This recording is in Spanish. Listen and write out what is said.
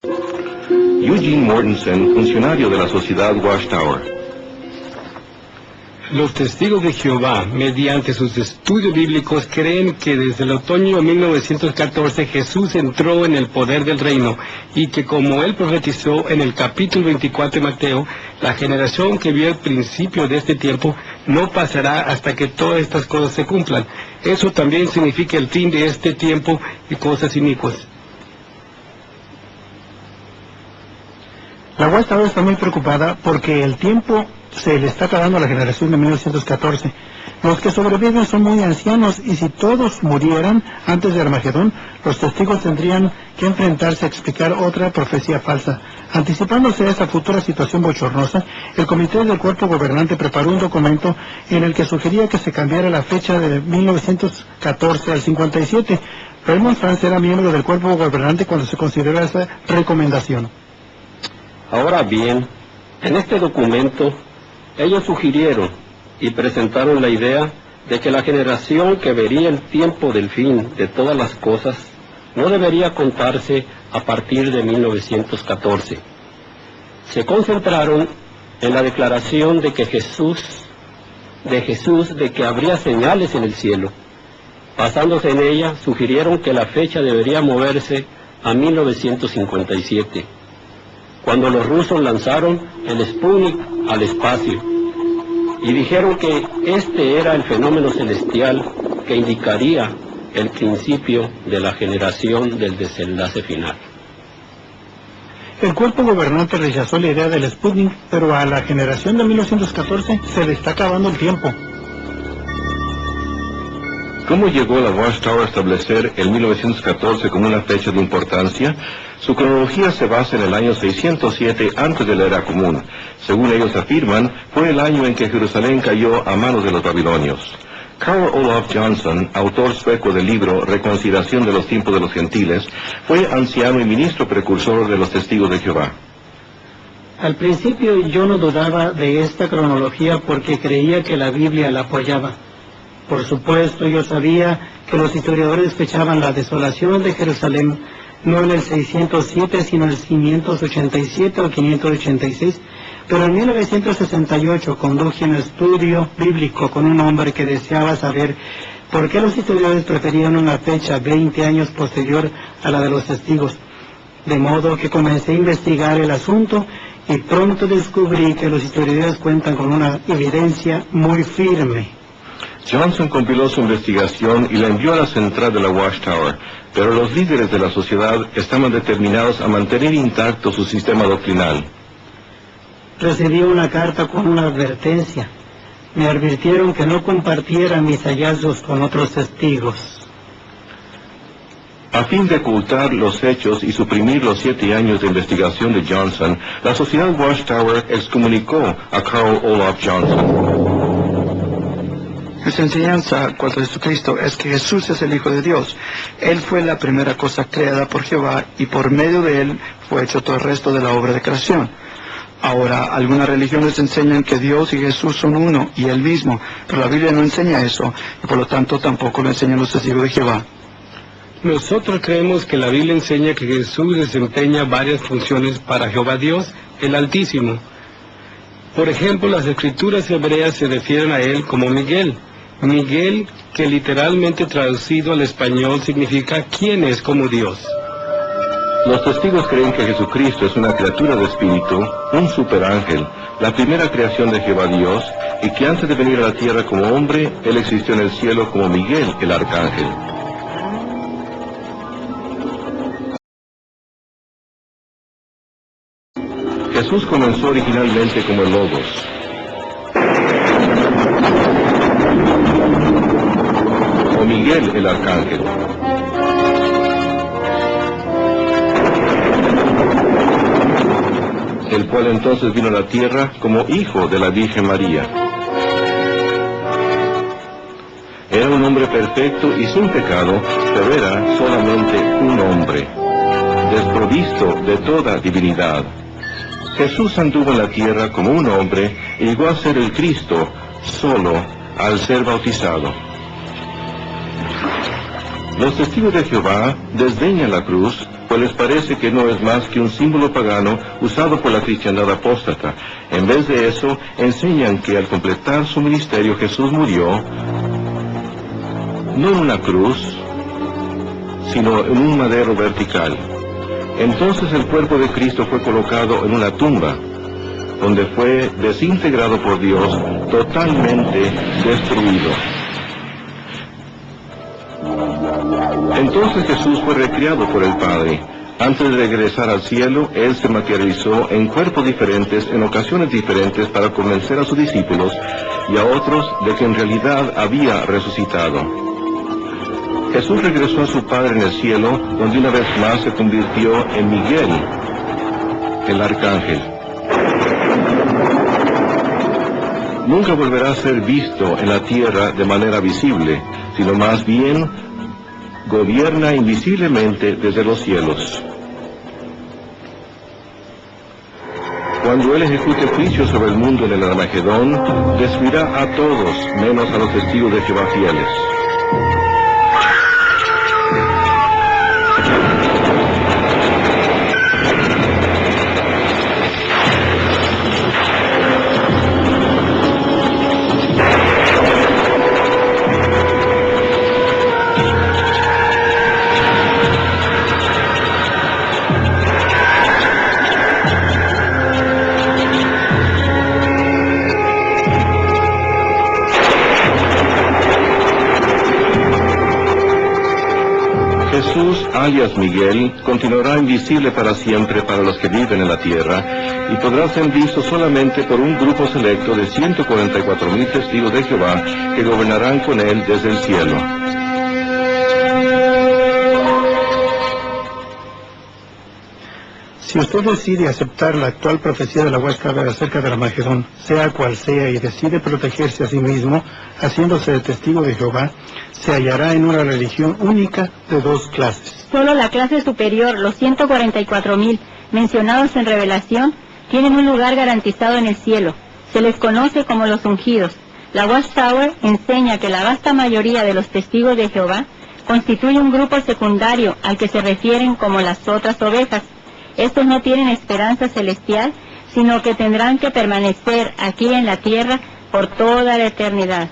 Eugene Mortensen, funcionario de la Sociedad Watchtower. Los testigos de Jehová, mediante sus estudios bíblicos, creen que desde el otoño de 1914 Jesús entró en el poder del reino y que, como él profetizó en el capítulo 24 de Mateo, la generación que vio el principio de este tiempo no pasará hasta que todas estas cosas se cumplan. Eso también significa el fin de este tiempo y cosas inicuas. La Watchtower está muy preocupada porque el tiempo se le está acabando a la generación de 1914. Los que sobreviven son muy ancianos y si todos murieran antes de Armagedón, los testigos tendrían que enfrentarse a explicar otra profecía falsa. Anticipándose a esa futura situación bochornosa, el comité del cuerpo gobernante preparó un documento en el que sugería que se cambiara la fecha de 1914 al 57. Raymond France era miembro del cuerpo gobernante cuando se consideró esa recomendación. Ahora bien, en este documento, ellos sugirieron y presentaron la idea de que la generación que vería el tiempo del fin de todas las cosas no debería contarse a partir de 1914. Se concentraron en la declaración de Jesús de que habría señales en el cielo. Basándose en ella, sugirieron que la fecha debería moverse a 1957. Cuando los rusos lanzaron el Sputnik al espacio, y dijeron que este era el fenómeno celestial que indicaría el principio de la generación del desenlace final. El cuerpo gobernante rechazó la idea del Sputnik, pero a la generación de 1914 se le está acabando el tiempo. ¿Cómo llegó la Watchtower a establecer el 1914 como una fecha de importancia? Su cronología se basa en el año 607 antes de la era común. Según ellos afirman, fue el año en que Jerusalén cayó a manos de los babilonios. Carl Olof Johnson, autor sueco del libro Reconciliación de los tiempos de los gentiles, fue anciano y ministro precursor de los testigos de Jehová. Al principio yo no dudaba de esta cronología porque creía que la Biblia la apoyaba. Por supuesto, yo sabía que los historiadores fechaban la desolación de Jerusalén no en el 607, sino en el 587 o 586, pero en 1968 conduje un estudio bíblico con un hombre que deseaba saber por qué los historiadores preferían una fecha 20 años posterior a la de los testigos. De modo que comencé a investigar el asunto y pronto descubrí que los historiadores cuentan con una evidencia muy firme. Johnson compiló su investigación y la envió a la central de la Watchtower, pero los líderes de la sociedad estaban determinados a mantener intacto su sistema doctrinal. Recibí una carta con una advertencia. Me advirtieron que no compartiera mis hallazgos con otros testigos. A fin de ocultar los hechos y suprimir los 7 años de investigación de Johnson, la sociedad Watchtower excomunicó a Carl Olof Johnson. Nuestra enseñanza cuanto a Jesucristo es que Jesús es el Hijo de Dios. Él fue la primera cosa creada por Jehová y por medio de él fue hecho todo el resto de la obra de creación. Ahora, algunas religiones enseñan que Dios y Jesús son uno y el mismo, pero la Biblia no enseña eso y por lo tanto tampoco lo enseñan los testigos de Jehová. Nosotros creemos que la Biblia enseña que Jesús desempeña varias funciones para Jehová Dios, el Altísimo. Por ejemplo, las escrituras hebreas se refieren a él como Miguel. Miguel, que literalmente traducido al español significa ¿quién es como Dios? Los testigos creen que Jesucristo es una criatura de espíritu, un superángel, la primera creación de Jehová Dios, y que antes de venir a la tierra como hombre, él existió en el cielo como Miguel, el arcángel. Jesús comenzó originalmente como el Logos. O Miguel, el arcángel. El cual entonces vino a la tierra como hijo de la Virgen María. Era un hombre perfecto y sin pecado, pero era solamente un hombre, desprovisto de toda divinidad. Jesús anduvo en la tierra como un hombre y llegó a ser el Cristo solo al ser bautizado. Los testigos de Jehová desdeñan la cruz, pues les parece que no es más que un símbolo pagano usado por la cristiandad apóstata. En vez de eso, enseñan que al completar su ministerio Jesús murió, no en una cruz, sino en un madero vertical. Entonces el cuerpo de Cristo fue colocado en una tumba, donde fue desintegrado por Dios, totalmente destruido. Entonces Jesús fue recreado por el Padre. Antes de regresar al cielo, Él se materializó en cuerpos diferentes, en ocasiones diferentes, para convencer a sus discípulos y a otros de que en realidad había resucitado. Jesús regresó a su Padre en el cielo, donde una vez más se convirtió en Miguel, el arcángel. Nunca volverá a ser visto en la tierra de manera visible, sino más bien gobierna invisiblemente desde los cielos. Cuando Él ejecute juicio sobre el mundo en el Armagedón, destruirá a todos, menos a los testigos de Jehová fieles. Jesús, alias Miguel, continuará invisible para siempre para los que viven en la tierra y podrá ser visto solamente por un grupo selecto de 144,000 testigos de Jehová que gobernarán con Él desde el cielo. Si usted decide aceptar la actual profecía de la hueste acerca del Armagedón, sea cual sea, y decide protegerse a sí mismo, haciéndose testigo de Jehová, se hallará en una religión única de dos clases. Solo la clase superior, los 144,000 mencionados en Revelación, tienen un lugar garantizado en el cielo. Se les conoce como los ungidos. La Watchtower enseña que la vasta mayoría de los testigos de Jehová constituye un grupo secundario al que se refieren como las otras ovejas. Estos no tienen esperanza celestial, sino que tendrán que permanecer aquí en la tierra por toda la eternidad.